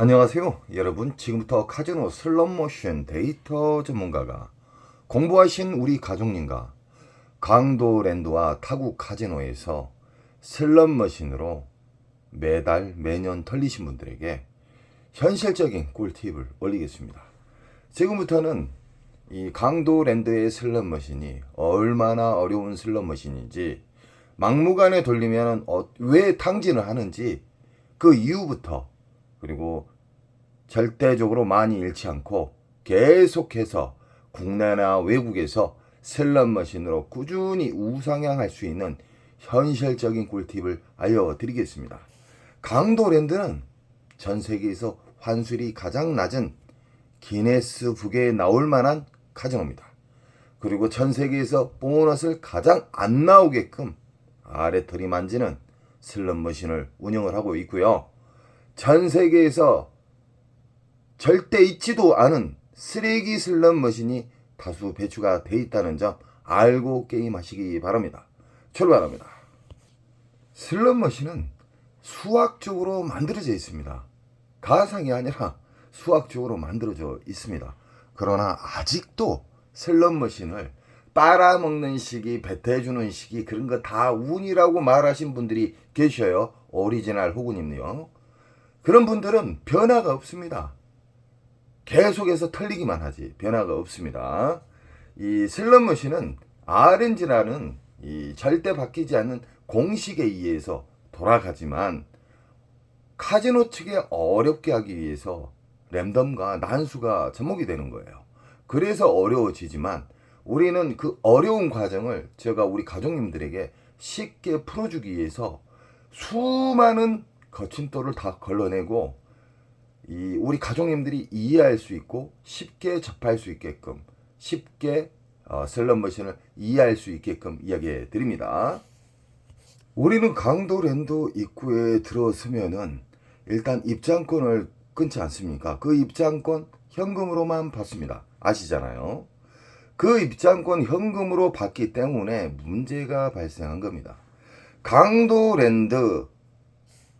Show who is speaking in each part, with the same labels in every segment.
Speaker 1: 안녕하세요 여러분. 지금부터 카지노 슬롯머신 데이터 전문가가 공부하신 우리 가족님과 강도랜드와 타국 카지노에서 슬롯머신으로 매달 매년 털리신 분들에게 현실적인 꿀팁을 올리겠습니다. 지금부터는 이 강도랜드의 슬롯머신이 얼마나 어려운 슬롯머신인지, 막무가내 돌리면 왜 탕진을 하는지 그 이유부터, 그리고 절대적으로 많이 잃지 않고 계속해서 국내나 외국에서 슬롯머신으로 꾸준히 우상향할 수 있는 현실적인 꿀팁을 알려드리겠습니다. 강도랜드는 전 세계에서 환수율이 가장 낮은 기네스북에 나올 만한 카지노입니다. 그리고 전 세계에서 보너스를 가장 안 나오게끔 아래 들이만지는 슬롯머신을 운영을 하고 있고요. 전 세계에서 절대 있지도 않은 쓰레기 슬롯머신이 다수 배출가 돼 있다는 점 알고 게임하시기 바랍니다. 출발합니다. 슬롯머신은 수학적으로 만들어져 있습니다. 가상이 아니라 수학적으로 만들어져 있습니다. 그러나 아직도 슬롯머신을 빨아먹는 시기, 뱉어주는 시기, 그런 거 다 운이라고 말하신 분들이 계셔요. 오리지널 호구님요. 그런 분들은 변화가 없습니다. 계속해서 털리기만 하지 변화가 없습니다. 이 슬롯머신은 RNG라는 이 절대 바뀌지 않는 공식에 의해서 돌아가지만, 카지노 측에 어렵게 하기 위해서 랜덤과 난수가 접목이 되는 거예요. 그래서 어려워지지만 우리는 그 어려운 과정을 제가 우리 가족님들에게 쉽게 풀어주기 위해서 수많은 거침돌을 다 걸러내고 우리 가족님들이 이해할 수 있고 쉽게 접할 수 있게끔, 쉽게 슬롯머신을 이해할 수 있게끔 이야기해 드립니다. 우리는 강도랜드 입구에 들어서면은 일단 입장권을 끊지 않습니까? 그 입장권 현금으로만 받습니다. 아시잖아요. 그 입장권 현금으로 받기 때문에 문제가 발생한 겁니다. 강도랜드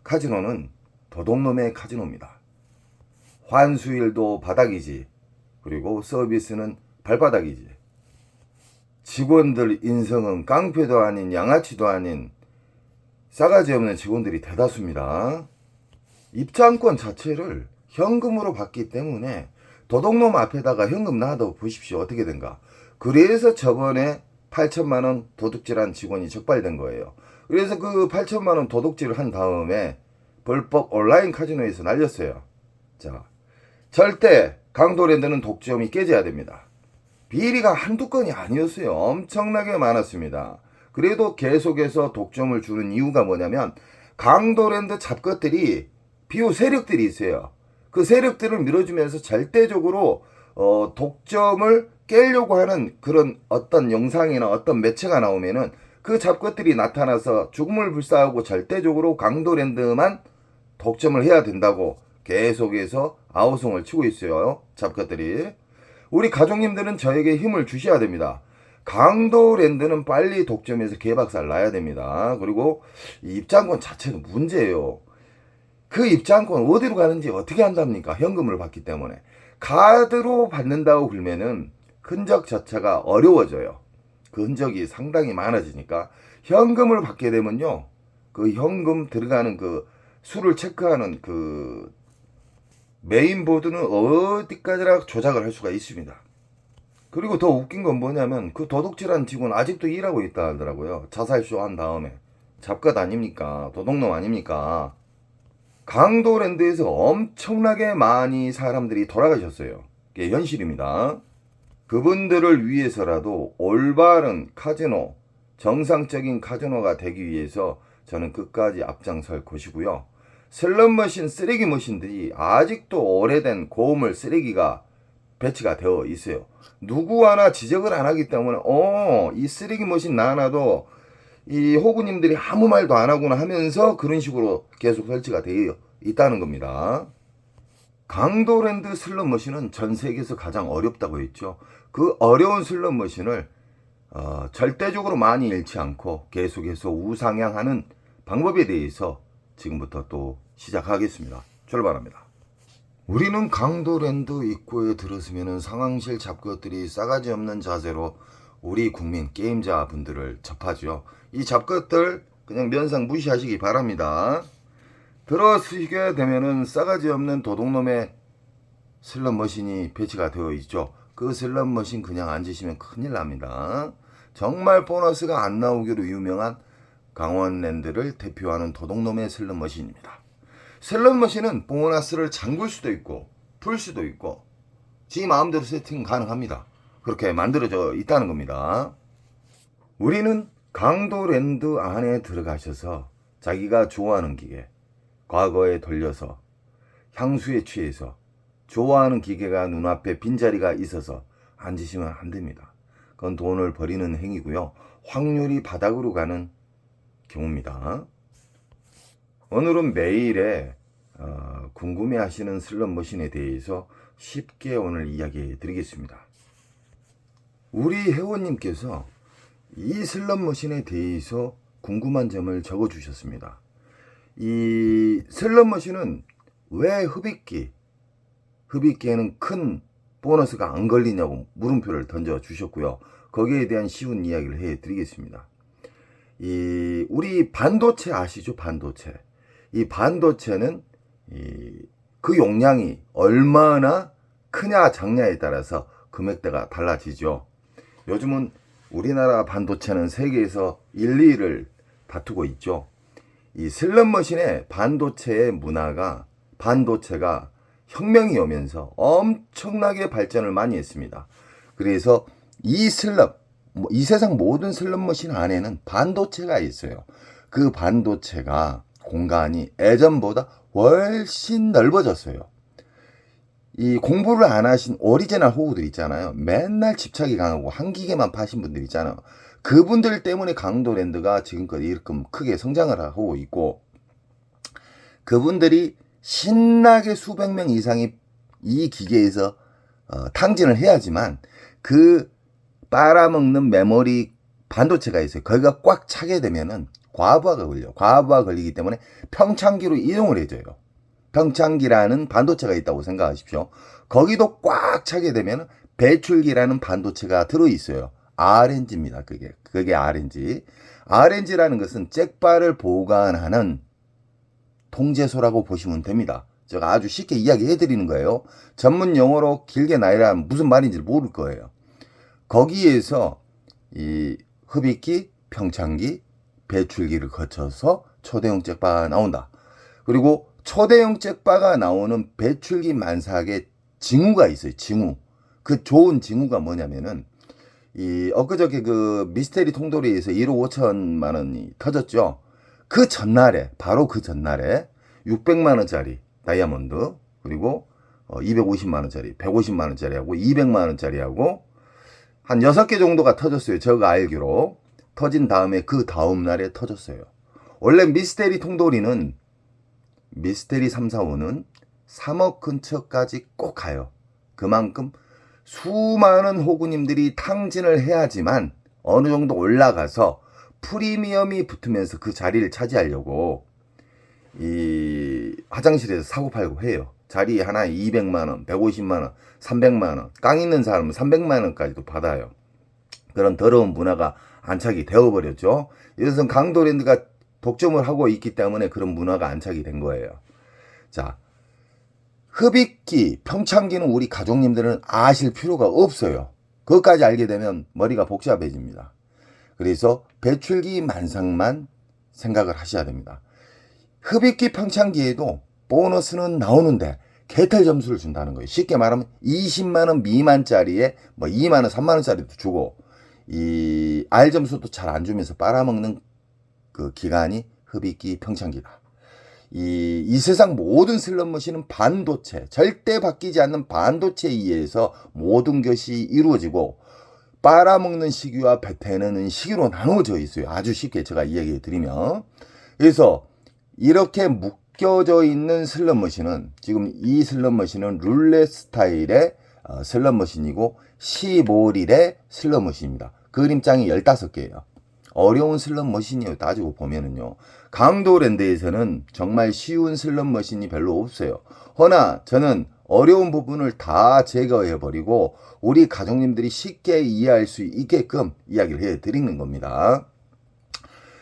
Speaker 1: 카지노는 도둑놈의 카지노입니다. 환수율도 바닥이지, 그리고 서비스는 발바닥이지, 직원들 인성은 깡패도 아닌 양아치도 아닌 싸가지 없는 직원들이 대다수입니다. 입장권 자체를 현금으로 받기 때문에 도둑놈 앞에다가 현금 놔둬 보십시오. 어떻게 된가. 그래서 저번에 8천만 원 도둑질한 직원이 적발된 거예요. 그래서 그 8천만 원 도둑질을 한 다음에 불법 온라인 카지노에서 날렸어요. 자, 절대 강도랜드는 독점이 깨져야 됩니다. 비리가 한두 건이 아니었어요. 엄청나게 많았습니다. 그래도 계속해서 독점을 주는 이유가 뭐냐면, 강도랜드 잡것들이 비호 세력들이 있어요. 그 세력들을 밀어주면서 절대적으로 독점을 깨려고 하는 그런 어떤 영상이나 어떤 매체가 나오면은 그 잡것들이 나타나서 죽음을 불사하고 절대적으로 강도랜드만 독점을 해야 된다고 계속해서 아우성을 치고 있어요. 잡것들이. 우리 가족님들은 저에게 힘을 주셔야 됩니다. 강도랜드는 빨리 독점해서 개박살 나야 됩니다. 그리고 이 입장권 자체도 문제예요. 그 입장권 어디로 가는지 어떻게 한답니까? 현금을 받기 때문에. 카드로 받는다고 그러면은 흔적 자체가 어려워져요. 그 흔적이 상당히 많아지니까 현금을 받게 되면요, 그 현금 들어가는 그 수를 체크하는 그 메인보드는 어디까지나 조작을 할 수가 있습니다. 그리고 더 웃긴 건 뭐냐면, 그 도둑질한 직원 아직도 일하고 있다 하더라고요. 자살쇼 한 다음에. 잡것 아닙니까? 도둑놈 아닙니까? 강도랜드에서 엄청나게 많이 사람들이 돌아가셨어요. 이게 현실입니다. 그분들을 위해서라도 올바른 카지노, 정상적인 카지노가 되기 위해서 저는 끝까지 앞장설 것이고요. 슬롯머신, 쓰레기 머신들이 아직도 오래된 고물 쓰레기가 배치가 되어 있어요. 누구 하나 지적을 안 하기 때문에 이 쓰레기 머신 나놔도 이 호구님들이 아무 말도 안 하구나 하면서 그런 식으로 계속 설치가 되어 있다는 겁니다. 강도랜드 슬롯머신은 전 세계에서 가장 어렵다고 했죠. 그 어려운 슬롯머신을 절대적으로 많이 잃지 않고 계속해서 우상향하는 방법에 대해서 지금부터 또 시작하겠습니다. 출발합니다. 우리는 강도랜드 입구에 들어서면 상황실 잡것들이 싸가지 없는 자세로 우리 국민 게임자 분들을 접하죠. 이 잡것들 그냥 면상 무시하시기 바랍니다. 들어서게 되면은 싸가지 없는 도둑놈의 슬롯 머신이 배치가 되어 있죠. 그 슬롯 머신 그냥 앉으시면 큰일 납니다. 정말 보너스가 안 나오기로 유명한 강원랜드를 대표하는 도둑놈의 슬롯 머신입니다. 슬롯 머신은 보너스를 잠글 수도 있고 풀 수도 있고 지 마음대로 세팅 가능합니다. 그렇게 만들어져 있다는 겁니다. 우리는 강도랜드 안에 들어가셔서 자기가 좋아하는 기계, 과거에 돌려서 향수에 취해서 좋아하는 기계가 눈앞에 빈자리가 있어서 앉으시면 안 됩니다. 그건 돈을 버리는 행위고요. 확률이 바닥으로 가는 경우입니다. 오늘은 매일에 궁금해하시는 슬롯 머신에 대해서 쉽게 오늘 이야기해 드리겠습니다. 우리 회원님께서 이 슬롯 머신에 대해서 궁금한 점을 적어 주셨습니다. 이 슬롯 머신은 왜 흡입기에는 큰 보너스가 안 걸리냐고 물음표를 던져 주셨고요. 거기에 대한 쉬운 이야기를 해 드리겠습니다. 우리 반도체 아시죠? 반도체. 이 반도체는 그 용량이 얼마나 크냐 작냐에 따라서 금액대가 달라지죠. 요즘은 우리나라 반도체는 세계에서 1, 2위를 다투고 있죠. 이 슬롯 머신의 반도체의 문화가 반도체가 혁명이 오면서 엄청나게 발전을 많이 했습니다. 그래서 이 세상 모든 슬롯 머신 안에는 반도체가 있어요. 그 반도체가 공간이 예전보다 훨씬 넓어졌어요. 이 공부를 안 하신 오리지널 호구들 있잖아요. 맨날 집착이 강하고 한 기계만 파신 분들 있잖아요. 그분들 때문에 강도랜드가 지금껏 이렇게 크게 성장을 하고 있고, 그분들이 신나게 수백 명 이상이 이 기계에서 탕진을 해야지만 그 빨아먹는 메모리 반도체가 있어요. 거기가 꽉 차게 되면은 과부하가 걸려요. 과부하 걸리기 때문에 평창기로 이동을 해줘요. 평창기라는 반도체가 있다고 생각하십시오. 거기도 꽉 차게 되면 배출기라는 반도체가 들어있어요. RNG입니다. 그게 RNG. RNG라는 것은 잭바를 보관하는 통제소라고 보시면 됩니다. 제가 아주 쉽게 이야기해 드리는 거예요. 전문 용어로 길게 나열하면 무슨 말인지 모를 거예요. 거기에서 이 흡입기, 평창기, 배출기를 거쳐서 초대형 잭바가 나온다. 그리고 초대형 잭바가 나오는 배출기 만삭에 징후가 있어요. 징후. 그 좋은 징후가 뭐냐면은 엊그저께 그 미스테리 통돌이에서 1억 5천만 원이 터졌죠. 그 전날에, 바로 그 전날에 600만 원짜리 다이아몬드, 그리고 250만 원짜리, 150만 원짜리하고 200만 원짜리하고 한 6개 정도가 터졌어요. 제가 알기로. 터진 다음에 그 다음 날에 터졌어요. 원래 미스테리 통돌이는 미스테리 3, 4, 5는 3억 근처까지 꼭 가요. 그만큼 수많은 호구님들이 탕진을 해야지만 어느 정도 올라가서 프리미엄이 붙으면서 그 자리를 차지하려고 이 화장실에서 사고팔고 해요. 자리 하나에 200만원, 150만원, 300만원, 깡 있는 사람은 300만원까지도 받아요. 그런 더러운 문화가 안착이 되어버렸죠. 이것은 강도랜드가 독점을 하고 있기 때문에 그런 문화가 안착이 된 거예요. 자, 흡입기, 평창기는 우리 가족님들은 아실 필요가 없어요. 그것까지 알게 되면 머리가 복잡해집니다. 그래서 배출기 만상만 생각을 하셔야 됩니다. 흡입기 평창기에도 보너스는 나오는데 개털 점수를 준다는 거예요. 쉽게 말하면 20만원 미만짜리에 뭐 2만원, 3만원짜리도 주고 이 R 점수도 잘 안 주면서 빨아먹는 그 기간이 흡입기 평창기다. 이 세상 모든 슬롯 머신은 반도체, 절대 바뀌지 않는 반도체에 의해서 모든 것이 이루어지고 빨아먹는 시기와 뱉어내는 시기로 나누어져 있어요. 아주 쉽게 제가 이야기해 드리면. 그래서 이렇게 묶여져 있는 슬롯 머신은, 지금 이 슬롯 머신은 룰렛 스타일의 슬롯 머신이고 15릴의 슬롯 머신입니다. 그림장이 15개예요. 어려운 슬롯머신이에요. 따지고 보면은요. 강도랜드에서는 정말 쉬운 슬롯머신이 별로 없어요. 허나 저는 어려운 부분을 다 제거해버리고 우리 가족님들이 쉽게 이해할 수 있게끔 이야기를 해드리는 겁니다.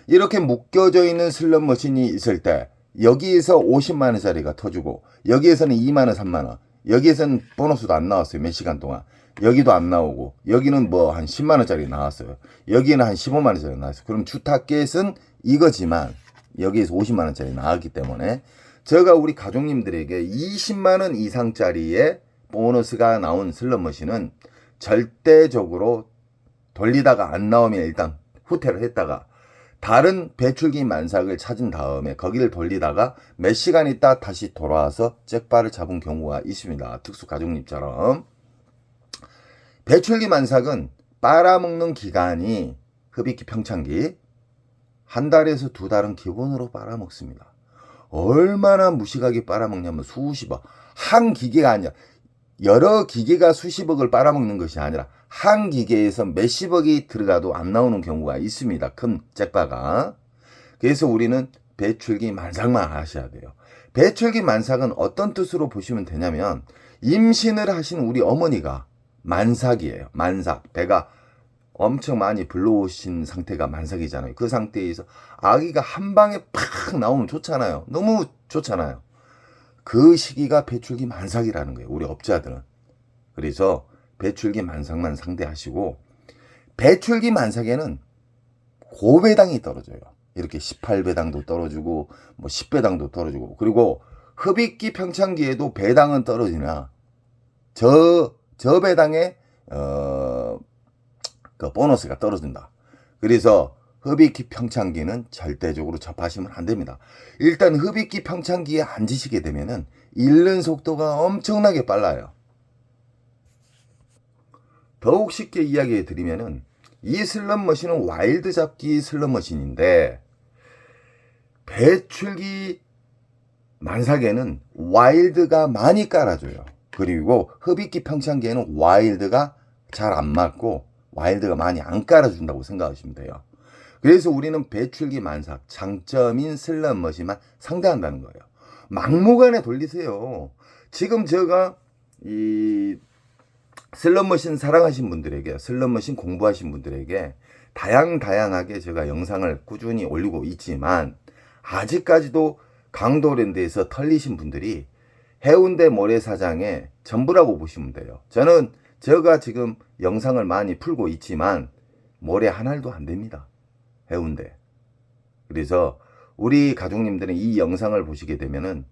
Speaker 1: 이렇게 묶여져 있는 슬롯머신이 있을 때 여기에서 50만원짜리가 터지고 여기에서는 2만원, 3만원, 여기에서는 보너스도 안 나왔어요. 몇 시간 동안. 여기도 안 나오고 여기는 뭐 한 10만원짜리 나왔어요. 여기는 한 15만원짜리 나왔어요. 그럼 주 타겟은 이거지만 여기에서 50만원짜리 나왔기 때문에 제가 우리 가족님들에게 20만원 이상짜리의 보너스가 나온 슬롯머신은 절대적으로 돌리다가 안 나오면 일단 후퇴를 했다가 다른 배출기 만삭을 찾은 다음에 거기를 돌리다가 몇 시간 있다 다시 돌아와서 잭바를 잡은 경우가 있습니다. 특수 가족님처럼. 배출기 만삭은 빨아먹는 기간이 흡입기 평창기 한 달에서 두 달은 기본으로 빨아먹습니다. 얼마나 무식하게 빨아먹냐면 수십억. 한 기계가 아니라 여러 기계가 수십억을 빨아먹는 것이 아니라 한 기계에서 몇십억이 들어가도 안 나오는 경우가 있습니다. 큰 잭바가. 그래서 우리는 배출기 만삭만 하셔야 돼요. 배출기 만삭은 어떤 뜻으로 보시면 되냐면 임신을 하신 우리 어머니가 만삭이에요. 만삭. 배가 엄청 많이 불러오신 상태가 만삭이잖아요. 그 상태에서 아기가 한 방에 팍 나오면 좋잖아요. 너무 좋잖아요. 그 시기가 배출기 만삭이라는 거예요. 우리 업자들은. 그래서 배출기 만삭만 상대하시고 배출기 만삭에는 고배당이 떨어져요. 이렇게 18배당도 떨어지고 뭐 10배당도 떨어지고 그리고 흡입기 평창기에도 배당은 떨어지나 저 배당에 그 보너스가 떨어진다. 그래서 흡입기 평창기는 절대적으로 접하시면 안 됩니다. 일단 흡입기 평창기에 앉으시게 되면은 잃는 속도가 엄청나게 빨라요. 더욱 쉽게 이야기해 드리면은 이 슬롯머신은 와일드 잡기 슬롯머신인데 배출기 만삭에는 와일드가 많이 깔아줘요. 그리고 흡입기 평창기에는 와일드가 잘 안 맞고 와일드가 많이 안 깔아준다고 생각하시면 돼요. 그래서 우리는 배출기 만삭, 장점인 슬롯머신만 상대한다는 거예요. 막무가내 돌리세요. 지금 제가 이 슬롯머신 사랑하신 분들에게, 슬롯머신 공부하신 분들에게 다양하게 제가 영상을 꾸준히 올리고 있지만 아직까지도 강도랜드에서 털리신 분들이 해운대 모래사장의 전부라고 보시면 돼요. 제가 지금 영상을 많이 풀고 있지만 모래 한 알도 안 됩니다. 해운대. 그래서 우리 가족님들은 이 영상을 보시게 되면은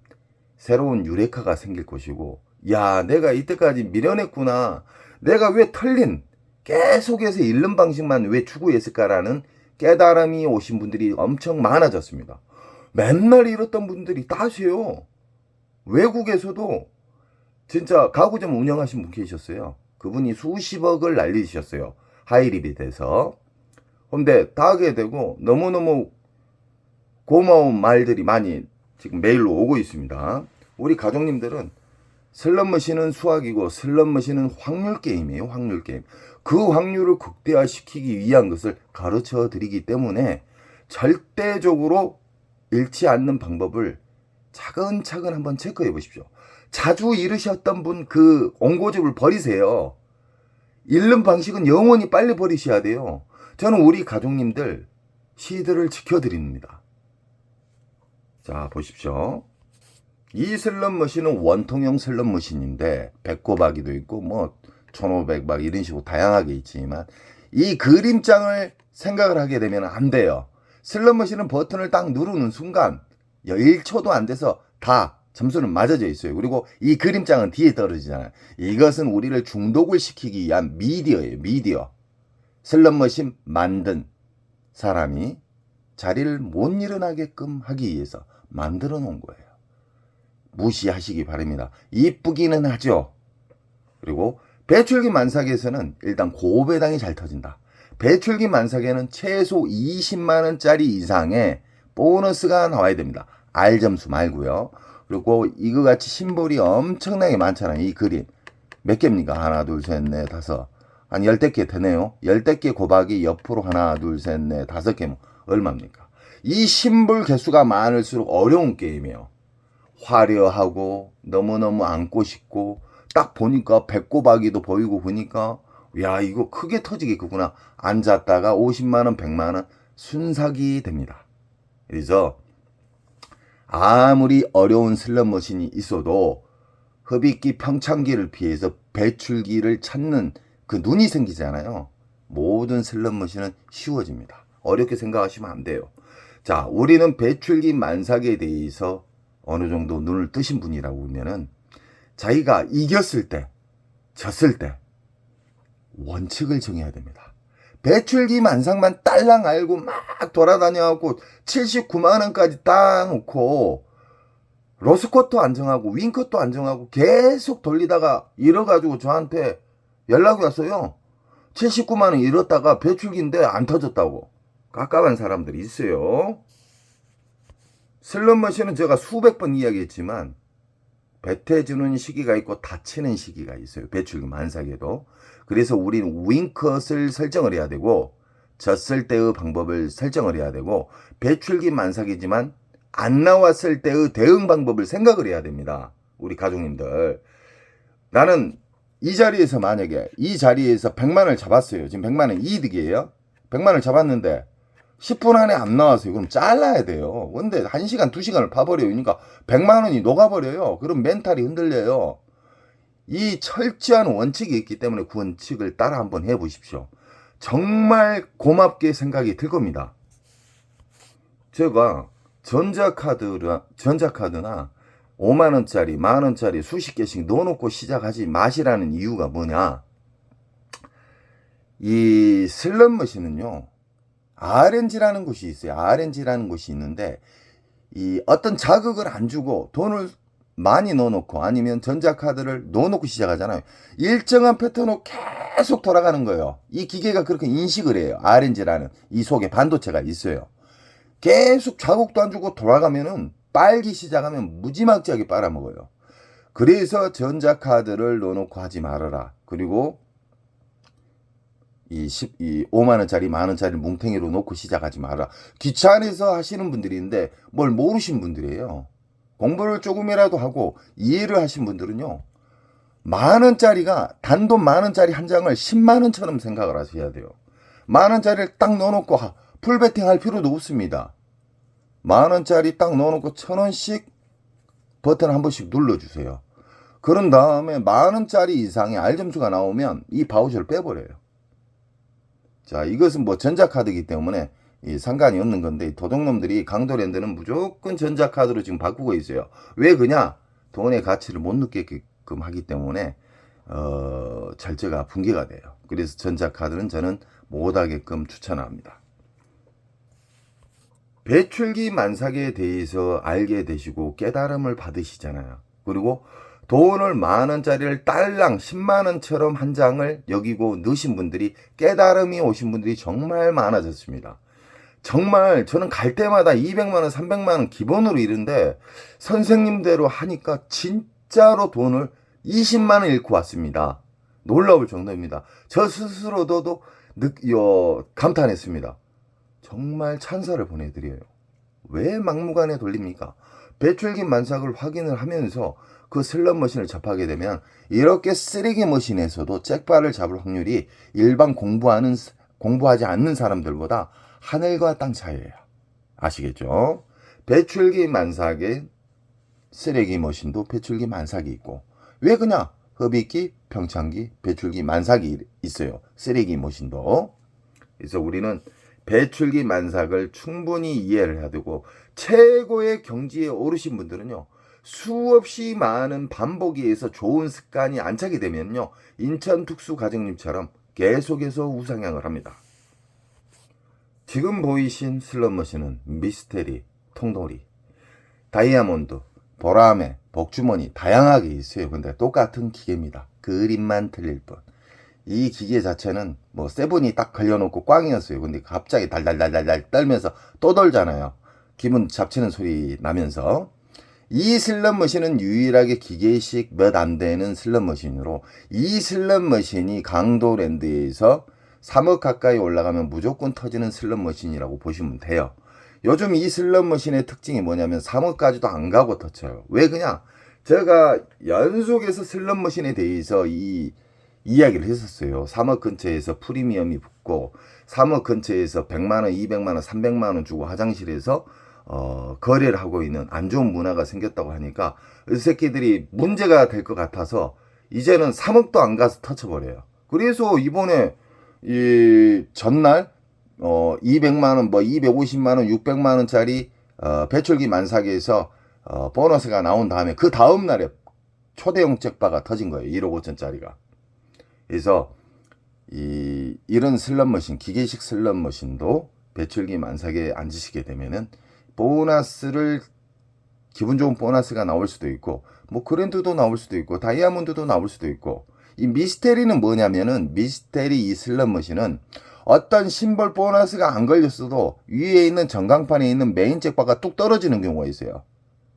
Speaker 1: 새로운 유레카가 생길 것이고, 야, 내가 이때까지 미련했구나. 내가 왜 털린 계속해서 잃는 방식만 왜 추구했을까라는 깨달음이 오신 분들이 엄청 많아졌습니다. 맨날 잃었던 분들이 따세요. 외국에서도 진짜 가구점 운영하신 분 계셨어요. 그분이 수십억을 날리셨어요. 하이리빗에서. 근데 다 하게 되고 너무너무 고마운 말들이 많이 지금 메일로 오고 있습니다. 우리 가족님들은 슬롯머신은 수학이고 슬롯머신은 확률 게임이에요. 확률 게임. 그 확률을 극대화시키기 위한 것을 가르쳐 드리기 때문에 절대적으로 잃지 않는 방법을 차근차근 한번 체크해 보십시오. 자주 잃으셨던 분 그 옹고집을 버리세요. 잃는 방식은 영원히 빨리 버리셔야 돼요. 저는 우리 가족님들 시드를 지켜드립니다. 자, 보십시오. 이 슬롯머신은 원통형 슬롯머신인데 배꼽하기도 있고 뭐 1500 막 이런 식으로 다양하게 있지만 이 그림장을 생각을 하게 되면 안 돼요. 슬롯머신은 버튼을 딱 누르는 순간 1초도 안 돼서 다 점수는 맞아져 있어요. 그리고 이 그림장은 뒤에 떨어지잖아요. 이것은 우리를 중독을 시키기 위한 미디어예요. 미디어. 슬롯머신 만든 사람이 자리를 못 일어나게끔 하기 위해서 만들어 놓은 거예요. 무시하시기 바랍니다. 이쁘기는 하죠. 그리고 배출기 만삭에서는 일단 고배당이 잘 터진다. 배출기 만삭에는 최소 20만원짜리 이상의 보너스가 나와야 됩니다. R점수 말고요. 그리고 이거 같이 심볼이 엄청나게 많잖아요. 이 그림. 몇 개입니까? 하나, 둘, 셋, 넷, 다섯. 한 10개 되네요. 10개 곱하기 옆으로 하나, 둘, 셋, 넷, 5개면 얼마입니까? 이 심볼 개수가 많을수록 어려운 게임이에요. 화려하고 너무너무 안고 싶고 딱 보니까 배꼽아기도 보이고 보니까 야 이거 크게 터지겠구나. 앉았다가 50만원 100만원 순삭이 됩니다. 그래서 아무리 어려운 슬롯머신이 있어도 흡입기 평창기를 피해서 배출기를 찾는 그 눈이 생기잖아요. 모든 슬롯머신은 쉬워집니다. 어렵게 생각하시면 안 돼요. 자, 우리는 배출기 만삭에 대해서 어느 정도 눈을 뜨신 분이라고 보면은 자기가 이겼을 때, 졌을 때 원칙을 정해야 됩니다. 배출기 만삭만 딸랑 알고 막 돌아다녀갖고 79만 원까지 딱 놓고 로스컷도 안 정하고 윙컷도 안 정하고 계속 돌리다가 잃어가지고 저한테 연락이 왔어요. 79만 원 잃었다가 배출기인데 안 터졌다고. 깝깝한 사람들이 있어요. 슬롯머신은 제가 수백 번 이야기했지만 배태주는 시기가 있고 다치는 시기가 있어요. 배출기 만삭에도. 그래서 우리는 윙컷을 설정을 해야 되고 졌을 때의 방법을 설정을 해야 되고 배출기 만삭이지만 안 나왔을 때의 대응 방법을 생각을 해야 됩니다. 우리 가족님들. 나는 이 자리에서 만약에 이 자리에서 100만 원을 잡았어요. 지금 100만 원 이득이에요. 100만 원을 잡았는데 10분 안에 안 나왔어요. 그럼 잘라야 돼요. 근데 1시간, 2시간을 봐버려요. 그러니까 100만 원이 녹아버려요. 그럼 멘탈이 흔들려요. 이 철저한 원칙이 있기 때문에 그 원칙을 따라 한번 해보십시오. 정말 고맙게 생각이 들 겁니다. 제가 전자카드나 5만원짜리, 만원짜리 수십 개씩 넣어놓고 시작하지 마시라는 이유가 뭐냐. 이 슬롯머신은요. RNG라는 곳이 있어요. RNG라는 곳이 있는데 이 어떤 자극을 안 주고 돈을 많이 넣어놓고 아니면 전자카드를 넣어놓고 시작하잖아요. 일정한 패턴으로 계속 돌아가는 거예요. 이 기계가 그렇게 인식을 해요. RNG라는 이 속에 반도체가 있어요. 계속 자극도 안 주고 돌아가면은 빨기 시작하면 무지막지하게 빨아먹어요. 그래서 전자카드를 넣어놓고 하지 말아라. 그리고 이 5만원짜리, 만원짜리 뭉탱이로 놓고 시작하지 마라. 귀찮아서 하시는 분들인데 뭘 모르신 분들이에요. 공부를 조금이라도 하고 이해를 하신 분들은요. 만원짜리가 단돈 만원짜리 한 장을 10만원처럼 생각을 하셔야 돼요. 만원짜리를 딱 넣어놓고 풀베팅 할 필요도 없습니다. 만원짜리 딱 넣어놓고 1,000원씩 버튼 한 번씩 눌러주세요. 그런 다음에 만원짜리 이상의 R점수가 나오면 이 바우처를 빼버려요. 자, 이것은 뭐 전자카드이기 때문에 상관이 없는 건데 도둑놈들이 강도랜드는 무조건 전자카드로 지금 바꾸고 있어요. 왜 그냐? 돈의 가치를 못 느끼게끔 하기 때문에 절제가 붕괴가 돼요. 그래서 전자카드는 저는 못하게끔 추천합니다. 배출기 만삭에 대해서 알게 되시고 깨달음을 받으시잖아요. 그리고 돈을 만원짜리를 딸랑 10만원처럼 한 장을 여기고 넣으신 분들이 깨달음이 오신 분들이 정말 많아졌습니다. 정말 저는 갈 때마다 200만원 300만원 기본으로 이른데 선생님대로 하니까 진짜로 돈을 20만원 잃고 왔습니다. 놀라울 정도입니다. 저 스스로도 감탄했습니다. 정말 찬사를 보내드려요. 왜 막무가내 돌립니까? 배출기 만삭을 확인을 하면서 그 슬롯머신을 접하게 되면 이렇게 쓰레기 머신에서도 잭바를 잡을 확률이 일반 공부하지 않는 사람들보다 하늘과 땅 차이예요. 아시겠죠? 배출기 만삭에 쓰레기 머신도 배출기 만삭이 있고 왜 그냐? 흡입기, 평창기, 배출기 만삭이 있어요. 쓰레기 머신도. 그래서 우리는 배출기 만삭을 충분히 이해를 해야 되고 최고의 경지에 오르신 분들은요. 수없이 많은 반복에 의해서 좋은 습관이 안착이 되면요. 인천특수가정님처럼 계속해서 우상향을 합니다. 지금 보이신 슬롯머신은 미스테리, 통돌이, 다이아몬드, 보라매, 복주머니 다양하게 있어요. 근데 똑같은 기계입니다. 그림만 틀릴 뿐. 이 기계 자체는 뭐 세븐이 딱 걸려놓고 꽝이었어요. 근데 갑자기 달달달달달 떨면서 또 돌잖아요. 기분 잡치는 소리 나면서. 이 슬롯머신은 유일하게 기계식 몇 안 되는 슬롯머신으로 이 슬롯머신이 강도랜드에서 3억 가까이 올라가면 무조건 터지는 슬롯머신이라고 보시면 돼요. 요즘 이 슬롯머신의 특징이 뭐냐면 3억까지도 안 가고 터쳐요. 왜 그냥 제가 연속해서 슬롯머신에 대해서 이 이야기를 했었어요. 3억 근처에서 프리미엄이 붙고 3억 근처에서 100만원, 200만원, 300만원 주고 화장실에서 거래를 하고 있는 안 좋은 문화가 생겼다고 하니까 이 새끼들이 문제가 될 것 같아서 이제는 3억도 안 가서 터쳐버려요. 그래서 이번에 이 전날 200만원, 뭐 250만원, 600만원짜리 배출기 만사기에서 보너스가 나온 다음에 그 다음날에 초대형 잭바가 터진 거예요. 1억 5천짜리가. 그래서 이런 슬롯머신, 기계식 슬롯머신도 배출기 만사기에 앉으시게 되면은 보너스를, 기분 좋은 보너스가 나올 수도 있고, 뭐 그랜드도 나올 수도 있고, 다이아몬드도 나올 수도 있고. 이 미스테리는 뭐냐면은, 미스테리 이 슬롯머신은 어떤 심벌 보너스가 안 걸렸어도 위에 있는 전광판에 있는 메인 잭바가 뚝 떨어지는 경우가 있어요.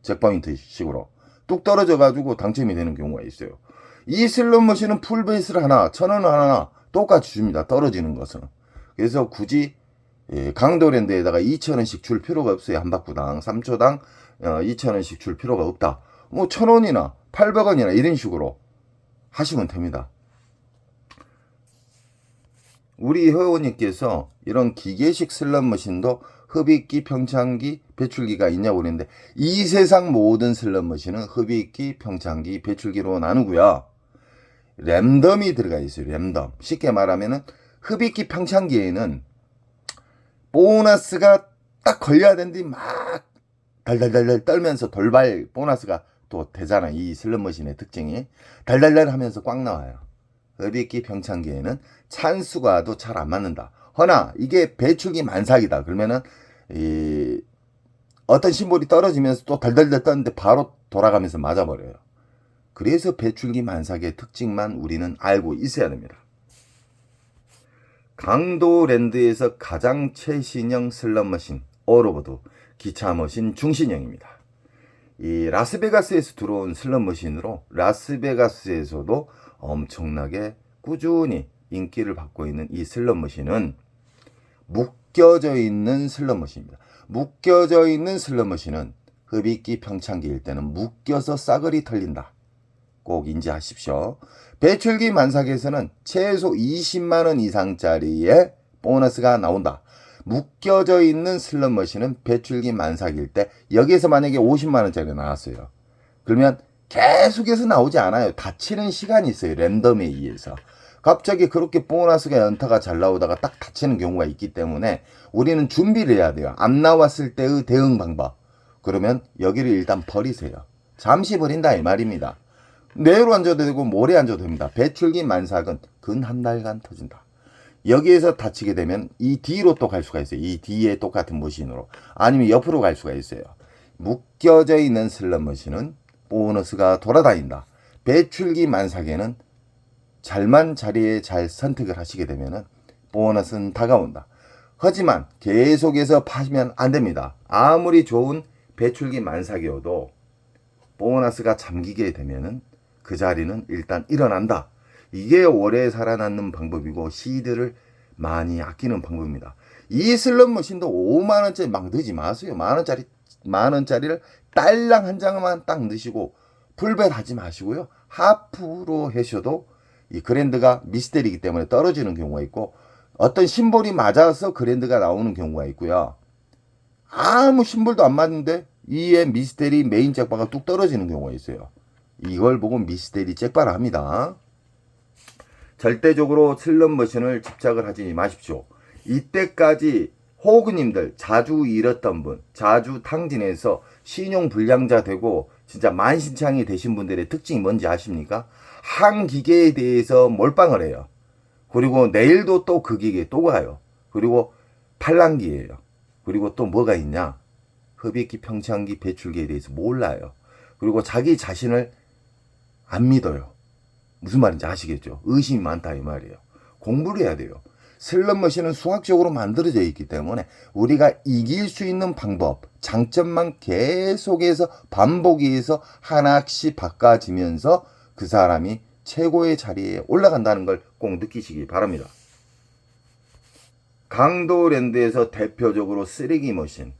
Speaker 1: 잭포인트 식으로 뚝 떨어져가지고 당첨이 되는 경우가 있어요. 이 슬롯머신은 풀베이스를 하나, 1,000원 하나 똑같이 줍니다. 떨어지는 것은. 그래서 굳이 강도랜드에다가 2,000원씩 줄 필요가 없어요. 한 바구당 3초당 2,000원씩 줄 필요가 없다. 뭐 1,000원이나 800원이나 이런 식으로 하시면 됩니다. 우리 회원님께서 이런 기계식 슬롯머신도 흡입기, 평창기, 배출기가 있냐고 그랬는데 이 세상 모든 슬롯머신은 흡입기, 평창기, 배출기로 나누고요. 랜덤이 들어가 있어요. 랜덤. 쉽게 말하면은 흡입기, 평창기에는 보너스가 딱 걸려야 되는데 막 달달달달 떨면서 돌발 보너스가 또 되잖아. 이 슬롯머신의 특징이 달달달 하면서 꽉 나와요. 흡입기, 평창기에는 찬수가도 잘 안 맞는다. 허나 이게 배출기 만삭이다. 그러면은 어떤 심볼이 떨어지면서 또 달달달 떴는데 바로 돌아가면서 맞아버려요. 그래서 배출기 만삭의 특징만 우리는 알고 있어야 됩니다. 강도랜드에서 가장 최신형 슬롯머신 오로보드 기차머신 중신형입니다. 이 라스베가스에서 들어온 슬롯머신으로 라스베가스에서도 엄청나게 꾸준히 인기를 받고 있는 이 슬롯머신은 묶여져 있는 슬롯머신입니다. 묶여져 있는 슬롯머신은 흡입기, 평창기일 때는 묶여서 싸그리 털린다. 꼭 인지하십시오. 배출기 만삭에서는 최소 20만원 이상짜리의 보너스가 나온다. 묶여져 있는 슬롯머신은 배출기 만삭일 때 여기에서 만약에 50만원짜리 나왔어요. 그러면 계속해서 나오지 않아요. 닫히는 시간이 있어요. 랜덤에 의해서. 갑자기 그렇게 보너스가 연타가 잘 나오다가 딱 닫히는 경우가 있기 때문에 우리는 준비를 해야 돼요. 안 나왔을 때의 대응 방법. 그러면 여기를 일단 버리세요. 잠시 버린다 이 말입니다. 내일 앉아도 되고 모레 앉아도 됩니다. 배출기 만삭은 근 한 달간 터진다. 여기에서 닫히게 되면 이 뒤로 또 갈 수가 있어요. 이 뒤에 똑같은 머신으로. 아니면 옆으로 갈 수가 있어요. 묶여져 있는 슬롯머신은 보너스가 돌아다닌다. 배출기 만삭에는 잘만 자리에 잘 선택을 하시게 되면 보너스는 다가온다. 하지만 계속해서 파시면 안 됩니다. 아무리 좋은 배출기 만삭이어도 보너스가 잠기게 되면 그 자리는 일단 일어난다. 이게 오래 살아남는 방법이고 시드를 많이 아끼는 방법입니다. 이 슬롯머신도 5만원짜리 막 넣지 마세요. 만원짜리를 딸랑 한 장만 딱 넣으시고 풀벳 하지 마시고요. 하프로 하셔도 이 그랜드가 미스테리이기 때문에 떨어지는 경우가 있고 어떤 심볼이 맞아서 그랜드가 나오는 경우가 있고요. 아무 심볼도 안 맞는데 이에 미스테리 메인 잭바가 뚝 떨어지는 경우가 있어요. 이걸 보고 미스테리 잭바라 합니다. 절대적으로 슬롯머신을 집착을 하지 마십시오. 이때까지 호그님들 자주 잃었던 분, 자주 탕진해서 신용 불량자 되고 진짜 만신창이 되신 분들의 특징이 뭔지 아십니까? 한 기계에 대해서 몰빵을 해요. 그리고 내일도 또 그 기계에 또 가요. 그리고 팔랑기예요. 그리고 또 뭐가 있냐? 흡입기, 평창기, 배출기에 대해서 몰라요. 그리고 자기 자신을 안 믿어요. 무슨 말인지 아시겠죠? 의심이 많다 이 말이에요. 공부를 해야 돼요. 슬롯머신은 수학적으로 만들어져 있기 때문에 우리가 이길 수 있는 방법, 장점만 계속해서 반복해서 하나씩 바꿔지면서 그 사람이 최고의 자리에 올라간다는 걸 꼭 느끼시기 바랍니다. 강도랜드에서 대표적으로 쓰레기 머신,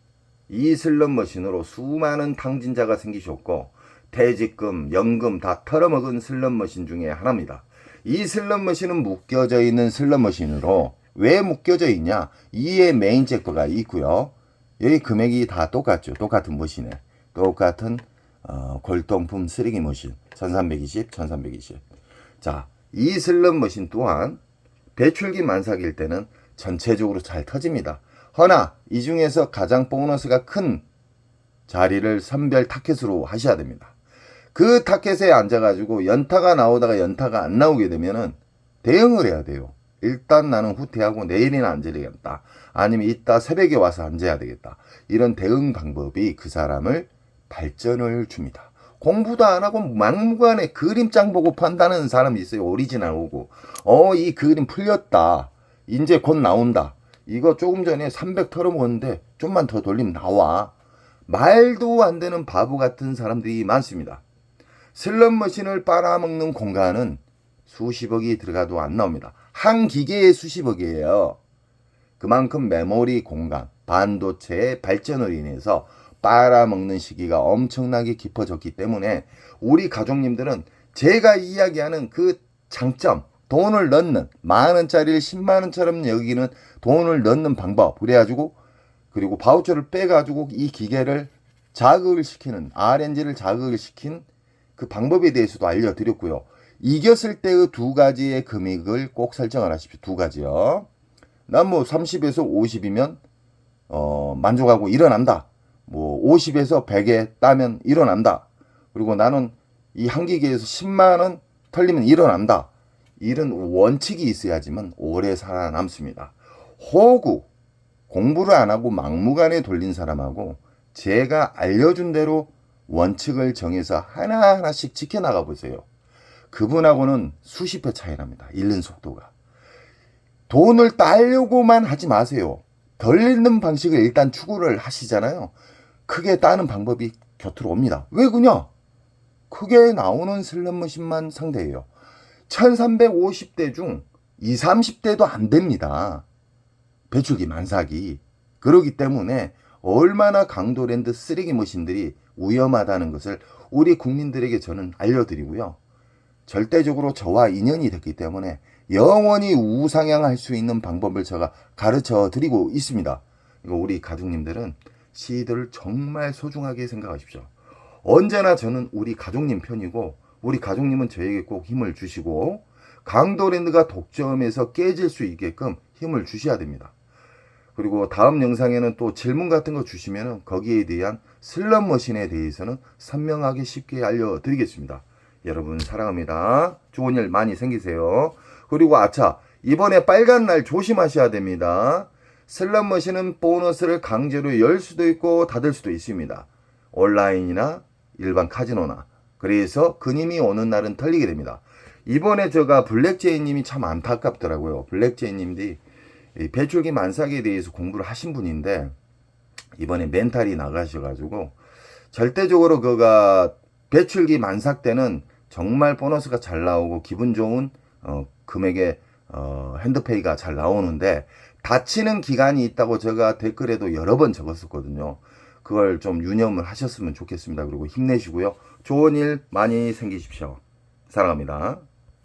Speaker 1: 이 슬롯머신으로 수많은 탕진자가 생기셨고 퇴직금, 연금 다 털어먹은 슬롯머신 중에 하나입니다. 이 슬롯머신은 묶여져 있는 슬롯머신으로 왜 묶여져 있냐? 이에 메인 잭버가 있고요. 여기 금액이 다 똑같죠. 똑같은 머신에 똑같은 골동품 쓰레기 머신 1320, 1320. 자, 이 슬롯머신 또한 배출기 만삭일 때는 전체적으로 잘 터집니다. 허나 이 중에서 가장 보너스가 큰 자리를 선별 타켓으로 하셔야 됩니다. 그 타켓에 앉아가지고 연타가 나오다가 연타가 안 나오게 되면은 대응을 해야 돼요. 일단 나는 후퇴하고 내일이나 앉아야 되겠다. 아니면 이따 새벽에 와서 앉아야 되겠다. 이런 대응 방법이 그 사람을 발전을 줍니다. 공부도 안 하고 막무가내 그림장 보고 판다는 사람이 있어요. 오리지널 오고. 이 그림 풀렸다. 이제 곧 나온다. 이거 조금 전에 300 털어먹었는데 좀만 더 돌리면 나와. 말도 안 되는 바보 같은 사람들이 많습니다. 슬롯머신을 빨아먹는 공간은 수십억이 들어가도 안 나옵니다. 한 기계에 수십억이에요. 그만큼 메모리 공간, 반도체의 발전으로 인해서 빨아먹는 시기가 엄청나게 깊어졌기 때문에 우리 가족님들은 제가 이야기하는 그 장점, 돈을 넣는, 만원짜리를 10만원처럼 여기는 돈을 넣는 방법, 그래가지고 그리고 바우처를 빼가지고 이 기계를 자극을 시키는, RNG를 자극을 시킨 그 방법에 대해서도 알려드렸고요. 이겼을 때의 두 가지의 금액을 꼭 설정을 하십시오. 두 가지요. 난 뭐 30에서 50이면 만족하고 일어난다. 뭐 50에서 100에 따면 일어난다. 그리고 나는 이 한 기계에서 10만원 털리면 일어난다. 이런 원칙이 있어야지만 오래 살아남습니다. 호구, 공부를 안 하고 막무가내 돌린 사람하고 제가 알려준 대로 원칙을 정해서 하나하나씩 지켜나가 보세요. 그분하고는 수십 배 차이 납니다. 잃는 속도가. 돈을 따려고만 하지 마세요. 덜 잃는 방식을 일단 추구를 하시잖아요. 크게 따는 방법이 곁으로 옵니다. 왜 그냐? 크게 나오는 슬롯머신만 상대해요. 1350대 중 20, 30대도 안 됩니다. 배출기 만삭이. 그러기 때문에 얼마나 강도랜드 쓰레기 머신들이 위험하다는 것을 우리 국민들에게 저는 알려드리고요. 절대적으로 저와 인연이 됐기 때문에 영원히 우상향할 수 있는 방법을 제가 가르쳐 드리고 있습니다. 우리 가족님들은 시들을 정말 소중하게 생각하십시오. 언제나 저는 우리 가족님 편이고 우리 가족님은 저에게 꼭 힘을 주시고 강도랜드가 독점에서 깨질 수 있게끔 힘을 주셔야 됩니다. 그리고 다음 영상에는 또 질문 같은 거 주시면 거기에 대한 슬롯머신에 대해서는 선명하게 쉽게 알려드리겠습니다. 여러분 사랑합니다. 좋은 일 많이 생기세요. 그리고 이번에 빨간 날 조심하셔야 됩니다. 슬롯머신은 보너스를 강제로 열 수도 있고 닫을 수도 있습니다. 온라인이나 일반 카지노나. 그래서 그님이 오는 날은 털리게 됩니다. 이번에 제가 블랙제이님이 참 안타깝더라고요. 블랙제이님이 배출기 만삭에 대해서 공부를 하신 분인데 이번에 멘탈이 나가셔가지고 절대적으로 그가 배출기 만삭 때는 정말 보너스가 잘 나오고 기분 좋은 금액의 핸드페이가 잘 나오는데 다치는 기간이 있다고 제가 댓글에도 여러 번 적었었거든요. 그걸 좀 유념을 하셨으면 좋겠습니다. 그리고 힘내시고요. 좋은 일 많이 생기십시오. 사랑합니다.